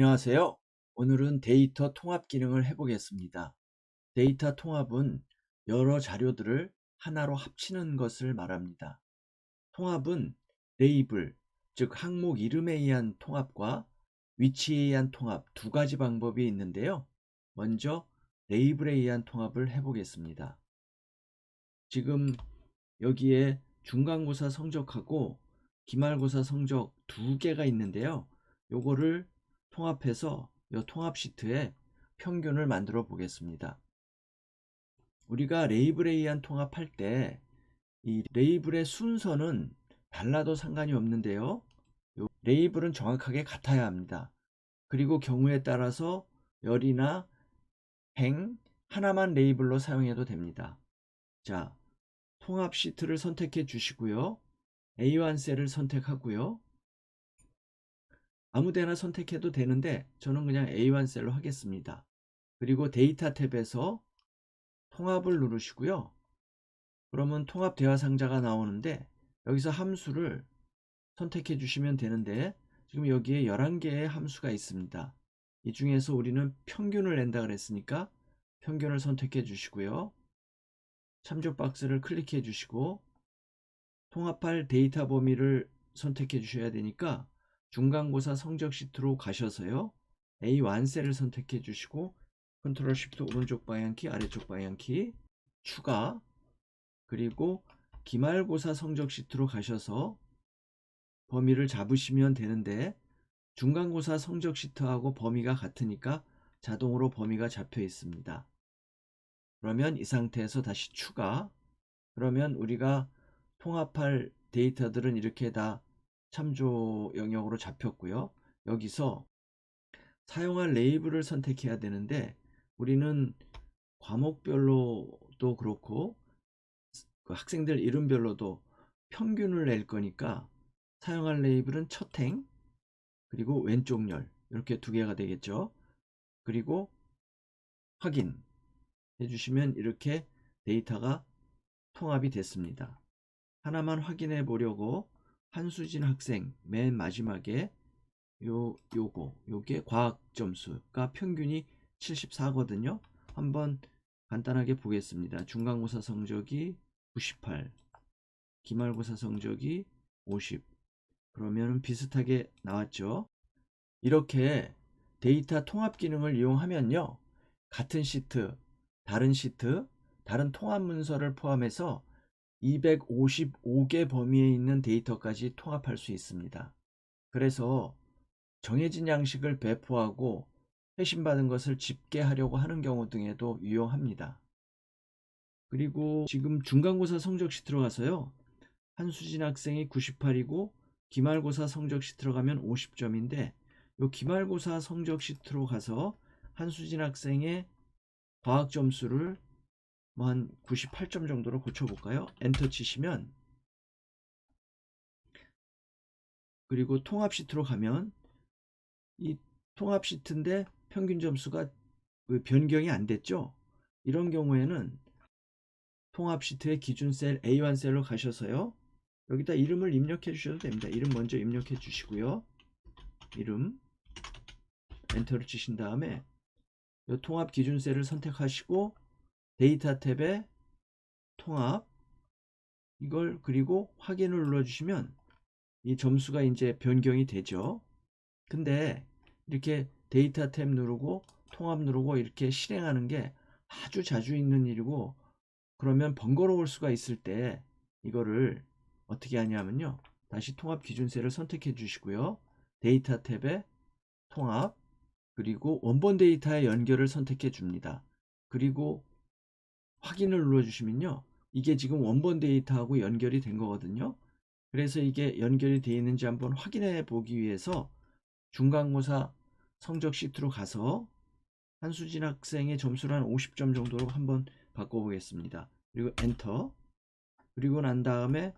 안녕하세요. 오늘은 데이터 통합 기능을 해보겠습니다. 데이터 통합은 여러 자료들을 하나로 합치는 것을 말합니다. 통합은 레이블, 즉 항목 이름에 의한 통합과 위치에 의한 통합 두 가지 방법이 있는데요. 먼저 레이블에 의한 통합을 해보겠습니다. 지금 여기에 중간고사 성적하고 기말고사 성적 두 개가 있는데요. 요거를 통합해서 이 통합 시트에 평균을 만들어 보겠습니다. 우리가 레이블에 의한 통합할 때 이 레이블의 순서는 달라도 상관이 없는데요. 요 레이블은 정확하게 같아야 합니다. 그리고 경우에 따라서 열이나 행 하나만 레이블로 사용해도 됩니다. 자, 통합 시트를 선택해 주시고요. A1 셀을 선택하고요. 아무데나 선택해도 되는데 저는 그냥 A1 셀로 하겠습니다. 그리고 데이터 탭에서 통합을 누르시고요. 그러면 통합 대화 상자가 나오는데 여기서 함수를 선택해 주시면 되는데 지금 여기에 11개의 함수가 있습니다. 이 중에서 우리는 평균을 낸다 그랬으니까 평균을 선택해 주시고요. 참조 박스를 클릭해 주시고 통합할 데이터 범위를 선택해 주셔야 되니까 중간고사 성적 시트로 가셔서요. A1 셀을 선택해 주시고 컨트롤 쉬프트 오른쪽 방향키 아래쪽 방향키 추가 그리고 기말고사 성적 시트로 가셔서 범위를 잡으시면 되는데 중간고사 성적 시트하고 범위가 같으니까 자동으로 범위가 잡혀 있습니다. 그러면 이 상태에서 다시 추가 그러면 우리가 통합할 데이터들은 이렇게 다 참조 영역으로 잡혔고요. 여기서 사용할 레이블을 선택해야 되는데 우리는 과목별로도 그렇고 그 학생들 이름별로도 평균을 낼 거니까 사용할 레이블은 첫행 그리고 왼쪽 열 이렇게 두 개가 되겠죠. 그리고 확인 해주시면 이렇게 데이터가 통합이 됐습니다. 하나만 확인해 보려고 한수진 학생 맨 마지막에 요게 과학 점수가 평균이 74거든요. 한번 간단하게 보겠습니다. 중간고사 성적이 98, 기말고사 성적이 50. 그러면 비슷하게 나왔죠. 이렇게 데이터 통합 기능을 이용하면요. 같은 시트, 다른 통합 문서를 포함해서 255개 범위에 있는 데이터까지 통합할 수 있습니다. 그래서 정해진 양식을 배포하고 회신받은 것을 집계하려고 하는 경우 등에도 유용합니다. 그리고 지금 중간고사 성적 시트로 가서요. 한수진 학생이 98이고 기말고사 성적 시트로 가면 50점인데 요 기말고사 성적 시트로 가서 한수진 학생의 과학 점수를 뭐 한 98점 정도로 고쳐볼까요? 엔터 치시면 그리고 통합 시트로 가면 이 통합 시트인데 평균 점수가 변경이 안 됐죠. 이런 경우에는 통합 시트의 기준 셀 A1 셀로 가셔서요. 여기다 이름을 입력해 주셔도 됩니다. 이름 먼저 입력해 주시고요. 이름 엔터를 치신 다음에 이 통합 기준 셀을 선택하시고 데이터 탭에 통합 이걸 그리고 확인을 눌러주시면 이 점수가 이제 변경이 되죠. 근데 이렇게 데이터 탭 누르고 통합 누르고 이렇게 실행하는 게 아주 자주 있는 일이고 그러면 번거로울 수가 있을 때 이거를 어떻게 하냐면요. 다시 통합 기준셀을 선택해 주시고요. 데이터 탭에 통합 그리고 원본 데이터의 연결을 선택해 줍니다. 그리고 확인을 눌러 주시면요. 이게 지금 원본 데이터하고 연결이 된 거거든요. 그래서 이게 연결이 되어 있는지 한번 확인해 보기 위해서 중간고사 성적 시트로 가서 한수진 학생의 점수를 한 50점 정도로 한번 바꿔보겠습니다. 그리고 엔터 그리고 난 다음에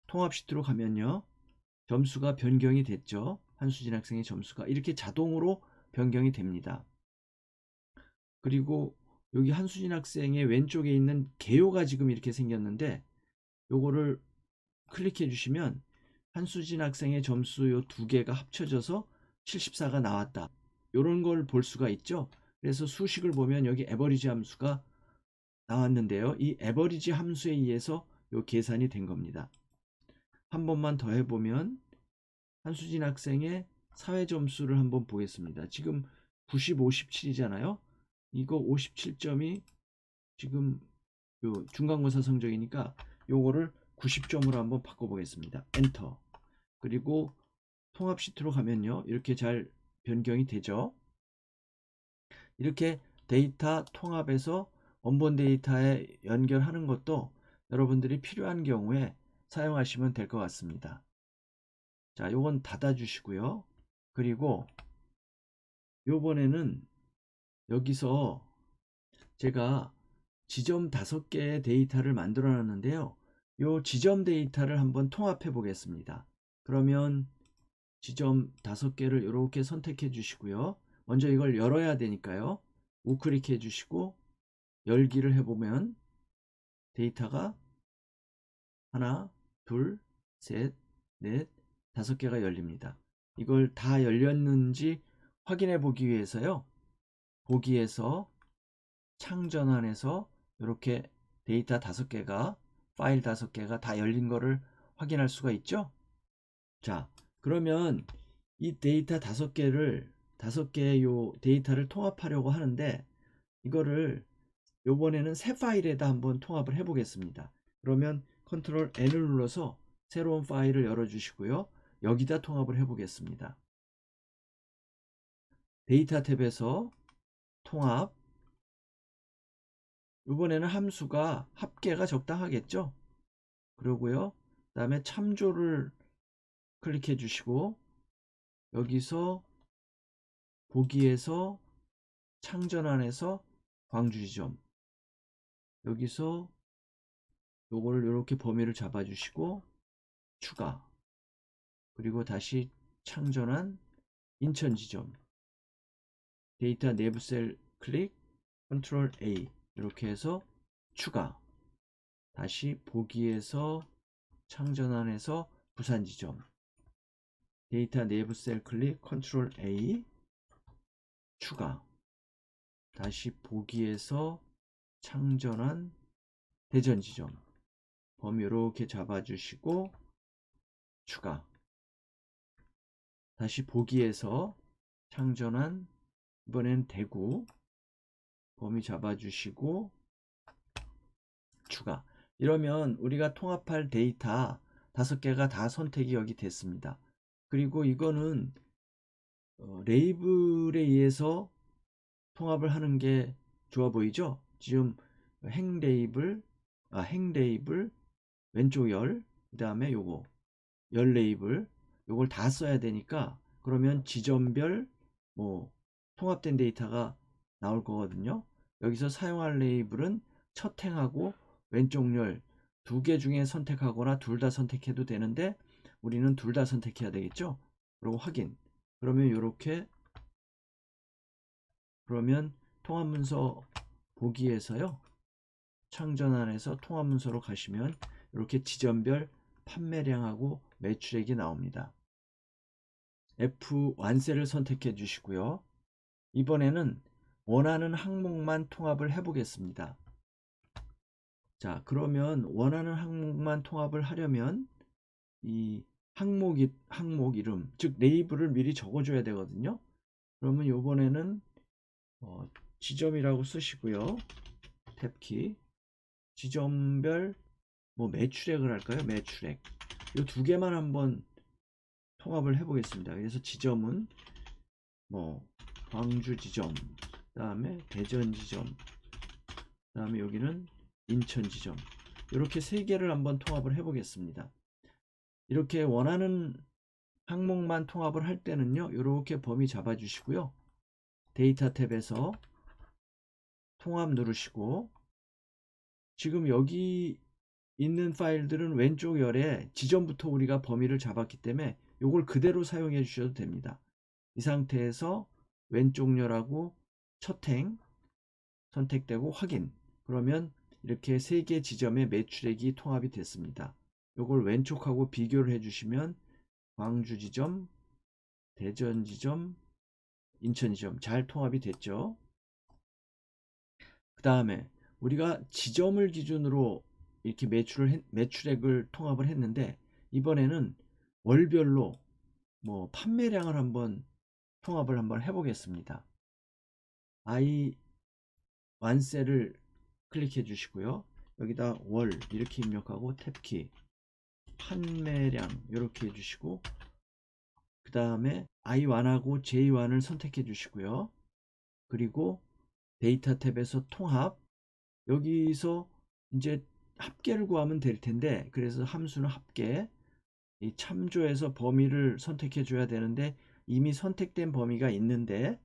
통합 시트로 가면요. 점수가 변경이 됐죠. 한수진 학생의 점수가 이렇게 자동으로 변경이 됩니다. 그리고 여기 한수진 학생의 왼쪽에 있는 개요가 지금 이렇게 생겼는데 요거를 클릭해 주시면 한수진 학생의 점수 요 두 개가 합쳐져서 74가 나왔다. 이런 걸 볼 수가 있죠. 그래서 수식을 보면 여기 에버리지 함수가 나왔는데요. 이 에버리지 함수에 의해서 요 계산이 된 겁니다. 한 번만 더 해보면 한수진 학생의 사회 점수를 한번 보겠습니다. 지금 90, 57이잖아요. 이거 57점이 지금 요 중간고사 성적이니까 요거를 90점으로 한번 바꿔보겠습니다. 엔터. 그리고 통합 시트로 가면요. 이렇게 잘 변경이 되죠. 이렇게 데이터 통합해서 원본 데이터에 연결하는 것도 여러분들이 필요한 경우에 사용하시면 될 것 같습니다. 자, 요건 닫아 주시고요. 그리고 요번에는 여기서 제가 지점 5개의 데이터를 만들어 놨는데요. 요 지점 데이터를 한번 통합해 보겠습니다. 그러면 지점 5개를 이렇게 선택해 주시고요. 먼저 이걸 열어야 되니까요. 우클릭해 주시고 열기를 해보면 데이터가 하나, 둘, 셋, 넷, 5개가 열립니다. 이걸 다 열렸는지 확인해 보기 위해서요. 보기에서 창전환해서 이렇게 데이터 5개가 파일 5개가 다 열린 거를 확인할 수가 있죠. 자, 그러면 이 데이터 5개의 요 데이터를 통합하려고 하는데 이거를 요번에는 새 파일에다 한번 통합을 해 보겠습니다. 그러면 컨트롤 N을 눌러서 새로운 파일을 열어 주시고요. 여기다 통합을 해 보겠습니다. 데이터 탭에서 통합. 이번에는 함수가 합계가 적당하겠죠. 그러고요. 그 다음에 참조를 클릭해 주시고 여기서 보기에서 창전환에서 광주지점 여기서 요걸 이렇게 범위를 잡아 주시고 추가 그리고 다시 창전환 인천지점 데이터 내부 셀 클릭 컨트롤 A 이렇게 해서 추가 다시 보기에서 창전환해서 부산지점 데이터 내부 셀 클릭 컨트롤 A 추가 다시 보기에서 창전환 대전지점 범위 이렇게 잡아주시고 추가 다시 보기에서 창전환 이번엔 대구 범위 잡아주시고 추가 이러면 우리가 통합할 데이터 5개가 다 선택이 여기 됐습니다. 그리고 이거는 레이블에 의해서 통합을 하는 게 좋아 보이죠? 지금 행 레이블 왼쪽 열, 그 다음에 요거 열 레이블 요걸 다 써야 되니까 그러면 지점별 뭐 통합된 데이터가 나올 거거든요. 여기서 사용할 레이블은 첫 행하고 왼쪽 열 2개 중에 선택하거나 둘 다 선택해도 되는데 우리는 둘 다 선택해야 되겠죠. 그리고 확인. 그러면 이렇게 그러면 통합문서 보기에서요. 창전환에서 통합문서로 가시면 이렇게 지점별 판매량하고 매출액이 나옵니다. F1셀을 선택해 주시고요. 이번에는 원하는 항목만 통합을 해 보겠습니다. 자, 그러면 원하는 항목만 통합을 하려면 이 항목 이름, 즉 레이블을 미리 적어줘야 되거든요. 그러면 이번에는 지점이라고 쓰시고요. 탭키 지점별 뭐 매출액을 할까요? 매출액 이 2개만 한번 통합을 해 보겠습니다. 그래서 지점은 뭐 광주 지점 그 다음에 대전 지점 그 다음에 여기는 인천 지점 이렇게 3개를 한번 통합을 해 보겠습니다. 이렇게 원하는 항목만 통합을 할 때는요 이렇게 범위 잡아 주시고요 데이터 탭에서 통합 누르시고 지금 여기 있는 파일들은 왼쪽 열에 지점부터 우리가 범위를 잡았기 때문에 이걸 그대로 사용해 주셔도 됩니다. 이 상태에서 왼쪽 열하고 첫행 선택되고 확인 그러면 이렇게 3개 지점의 매출액이 통합이 됐습니다. 이걸 왼쪽하고 비교를 해주시면 광주 지점, 대전 지점, 인천 지점 잘 통합이 됐죠. 그 다음에 우리가 지점을 기준으로 이렇게 매출액을 통합을 했는데, 이번에는 월별로 뭐 판매량을 한번 통합을 한번 해보겠습니다. I 완셀을 클릭해 주시고요. 여기다 월 이렇게 입력하고 탭키, 판매량 이렇게 해주시고, 그 다음에 I1하고 J1을 선택해 주시고요. 그리고 데이터 탭에서 통합, 여기서 이제 합계를 구하면 될 텐데, 그래서 함수는 합계, 이 참조해서 범위를 선택해 줘야 되는데 이미 선택된 범위가 있는데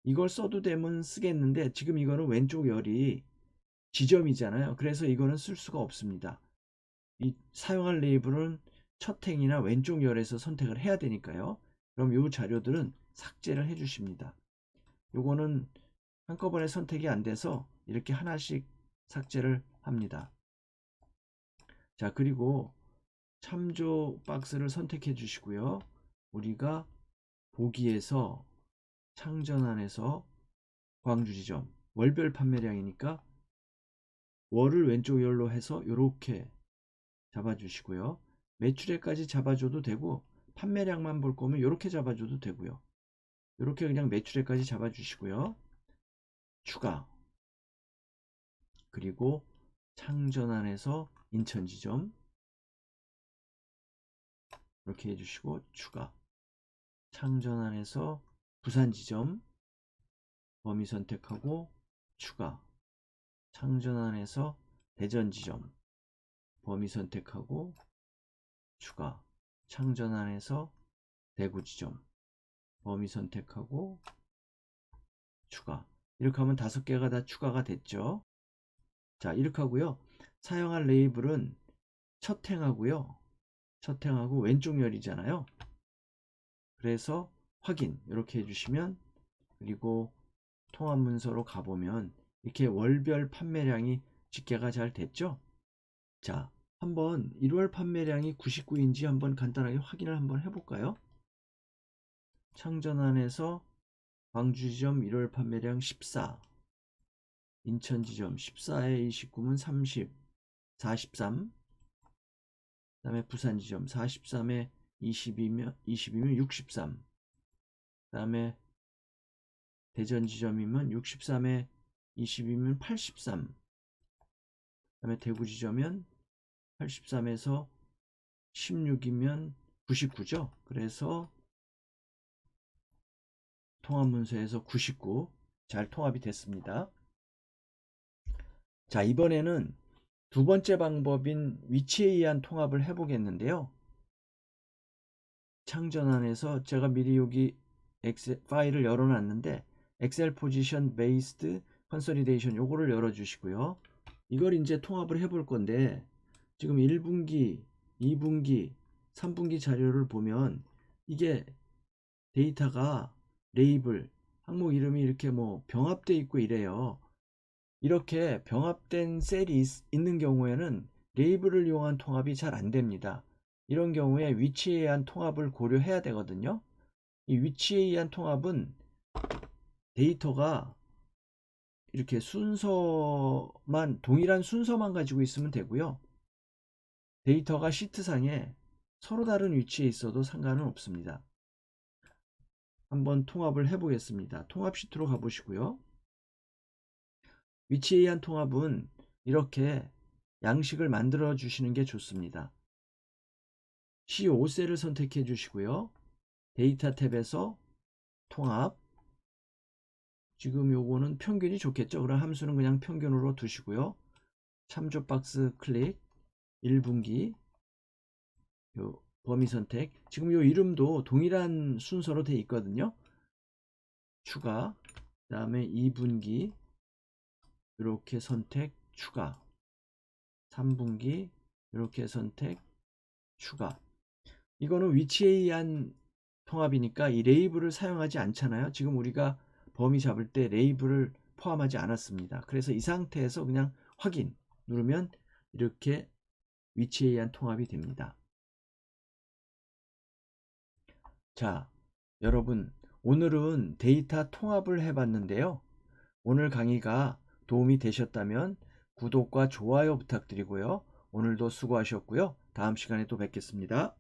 이걸 써도 되면 쓰겠는데, 지금 이거는 왼쪽 열이 지점이잖아요. 그래서 이거는 쓸 수가 없습니다. 이 사용할 레이블은 첫 행이나 왼쪽 열에서 선택을 해야 되니까요. 그럼 이 자료들은 삭제를 해 주십니다. 요거는 한꺼번에 선택이 안 돼서 이렇게 하나씩 삭제를 합니다. 자, 그리고 참조 박스를 선택해 주시고요. 우리가 보기에서 창전안에서 광주지점 월별 판매량이니까 월을 왼쪽 열로 해서 이렇게 잡아주시고요. 매출액까지 잡아줘도 되고, 판매량만 볼 거면 이렇게 잡아줘도 되고요. 이렇게 그냥 매출액까지 잡아주시고요. 추가, 그리고 창전안에서 인천지점 이렇게 해주시고, 추가, 창전안에서 부산지점 범위 선택하고, 추가, 창전안에서 대전지점 범위 선택하고, 추가, 창전안에서 대구지점 범위 선택하고, 추가. 이렇게 하면 5개가 다 추가가 됐죠. 자, 이렇게 하고요. 사용할 레이블은 첫 행하고요. 첫 행하고 왼쪽 열이잖아요. 그래서 확인 이렇게 해주시면, 그리고 통합 문서로 가보면 이렇게 월별 판매량이 집계가 잘 됐죠. 자, 한번 1월 판매량이 99인지 한번 간단하게 확인을 한번 해볼까요? 창전안에서 광주지점 1월 판매량 14, 인천지점 14에 29면 30, 43, 그 다음에 부산지점 43에 22면 63, 그 다음에 대전지점이면 63에 22면 83, 그 다음에 대구지점은 83에서 16이면 99죠. 그래서 통합문서에서 99 잘 통합이 됐습니다. 자, 이번에는 두 번째 방법인 위치에 의한 통합을 해보겠는데요. 창전안에서 제가 미리 여기 엑셀 파일을 열어놨는데, 엑셀 포지션 베이스드 컨솔리데이션 요거를 열어주시고요. 이걸 이제 통합을 해볼 건데, 지금 1분기, 2분기, 3분기 자료를 보면 이게 데이터가 레이블, 항목 이름이 이렇게 뭐 병합되어 있고 이래요. 이렇게 병합된 셀이 있는 경우에는 레이블을 이용한 통합이 잘 안 됩니다. 이런 경우에 위치에 의한 통합을 고려해야 되거든요. 이 위치에 의한 통합은 데이터가 이렇게 순서만, 동일한 순서만 가지고 있으면 되고요. 데이터가 시트상에 서로 다른 위치에 있어도 상관은 없습니다. 한번 통합을 해 보겠습니다. 통합 시트로 가보시고요. 위치에 의한 통합은 이렇게 양식을 만들어 주시는 게 좋습니다. C5셀을 선택해 주시고요. 데이터 탭에서 통합, 지금 요거는 평균이 좋겠죠. 그럼 함수는 그냥 평균으로 두시고요. 참조 박스 클릭, 1분기 요 범위 선택, 지금 요 이름도 동일한 순서로 되어 있거든요. 추가, 그 다음에 2분기 이렇게 선택, 추가, 3분기 이렇게 선택, 추가. 이거는 위치에 의한 통합이니까 이 레이블을 사용하지 않잖아요. 지금 우리가 범위 잡을 때 레이블을 포함하지 않았습니다. 그래서 이 상태에서 그냥 확인 누르면 이렇게 위치에 의한 통합이 됩니다. 자, 여러분, 오늘은 데이터 통합을 해봤는데요. 오늘 강의가 도움이 되셨다면 구독과 좋아요 부탁드리고요. 오늘도 수고하셨고요. 다음 시간에 또 뵙겠습니다.